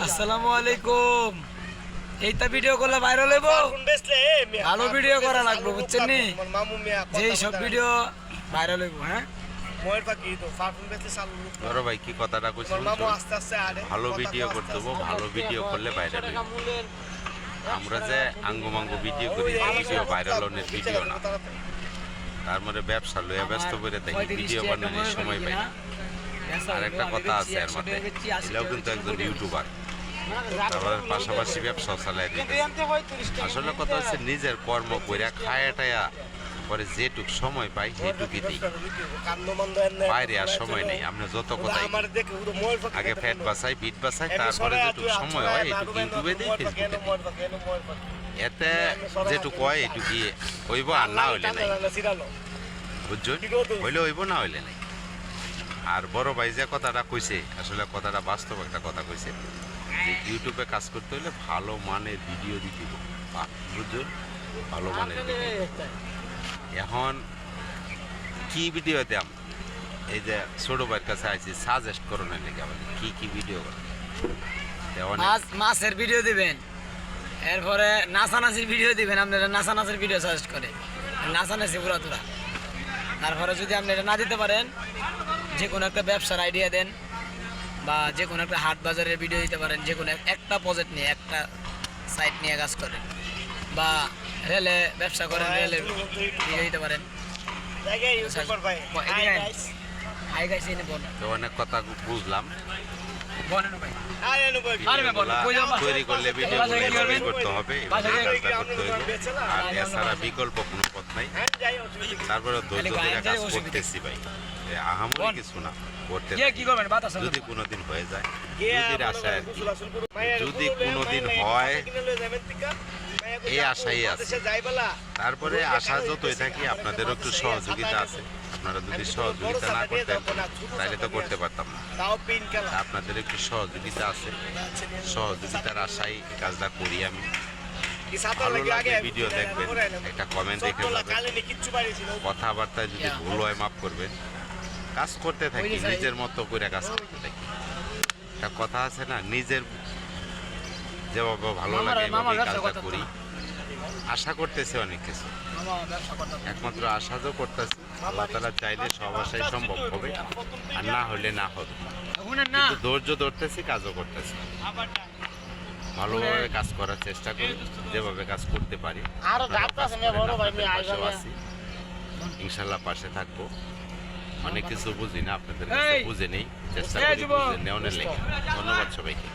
আসসালামু আলাইকুম। এইটা ভিডিও করলে ভাইরাল হইব, ভালো ভিডিও করা লাগবে বুঝছেন নি, যেই সব ভিডিও ভাইরাল হইব। হ্যাঁ বড় ভাই কি কথাটা কইছিল, ভালো ভিডিও করতে হবে, ভালো ভিডিও করলে ভাইরাল হইব। আমরা যে আঙ্গুমাঙ্গ ভিডিও করি, ভিডিও ভাইরাল হওয়ার ভিডিও না, তার মধ্যে ব্যবসা লইয়া ব্যস্ত করে তাই ভিডিও বানানোর সময় পাই না। আর একটা কথা আছে এর মধ্যে, এটাও কিন্তু একজন ইউটিউবার, তারপরে পাশাপাশি ব্যবসা চালাই দিতে। আসলে কথা হচ্ছে নিজের কর্ম কইরা খায়া টায়া পরে যেটুক সময় পাই সেইটুকুই দিই, বাইরে আর সময় নেই। আমরা যত কথা আগে ফ্যাট বাসাই, বিট বাসাই, তারপরে যেটুক সময় হয় এইটুকু ইউটিউবে দিই, ফেসবুকে দিই। এতে যেটুক হয় এইটুকুই হইব, আর না হইলে নাই, বুঝছেন? হইলে হইব, না হইলে নাই। আর বড় ভাই যে কথাটা কইছে, আসলে কথাটা বাস্তব একটা কথা কইছে, যে ইউটিউবে কাজ করতে হলে ভালো মানের ভিডিও দিতে হবে, বুঝছেন? ভালো মানের ভিডিও। এখন কি ভিডিও দাম, এই যে ছোট ভাইয়ের কাছে আইছি সাজেস্ট করো না নাকি আমাদের কি কি ভিডিও করেন? মাছের ভিডিও দিবেন, এরপরে নাচানাচির ভিডিও দিবেন। আপনারা নাচানাচির ভিডিও সাজেস্ট করে নাচানাচি পুরা তোরা। তারপরে যদি আপনি এটা না দিতে পারেন, যে কোনো একটা ব্যবসার আইডিয়া দেন, বা যে কোনো একটা হাট বাজারের ভিডিও দিতে পারেন। যে কোনো একটা প্রজেক্ট নিয়ে, একটা সাইট নিয়ে কাজ করেন, বা রেলে ব্যবসা করেন, রেলের ভিডিও দিতে পারেন। অনেক কথা বুঝলাম, তৈরি করলে ভিডিও করতে হবে, আর এছাড়া বিকল্প কোনো পথ নাই। তারপরে ধৈর্য ধরে কাজ করতেছি ভাই, আহামরি কিছু না, করতে যদি কোনোদিন হয়ে যায়, যদি আশা আর কি, যদি কোনোদিন হয় এই আশাই আছে। তারপরে আশা যতই থাকি, আপনাদেরও একটু সহযোগিতা আছে। আপনারা যদি সহযোগিতা না করতেন তাহলে তো করতে পারতাম না। আপনাদের একটু সহযোগিতা আছে, সহযোগিতার আশায় কাজটা করি আমি। ভালো লাগে ভিডিও দেখবেন, একটা কমেন্ট দেখে কথাবার্তায় যদি ভুল হয় মাফ করবেন। কাজ করতে থাকি, নিজের মতো করে কাজ করতে থাকি। একটা কথা আছে না, নিজের যেভাবে ভালো লাগে এভাবেই কাজটা করি। আশা করতেছে অনেক কিছু, একমাত্র আশা তো করতেছি, আল্লাহ তাআলা চাইলে সব আশাই সম্ভব হবে, আর না হলে না হবে। কিন্তু ধৈর্য ধরতেছি, কাজও করতেছি, ভালোভাবে কাজ করার চেষ্টা করি, যেভাবে কাজ করতে পারি। ইনশাল্লাহ পাশে থাকবো। অনেক কিছু বুঝি না, আপনাদের কাছে বুঝে নেই, চেষ্টা করি বুঝে নেওয়ার লেগে। ধন্যবাদ সবাইকে।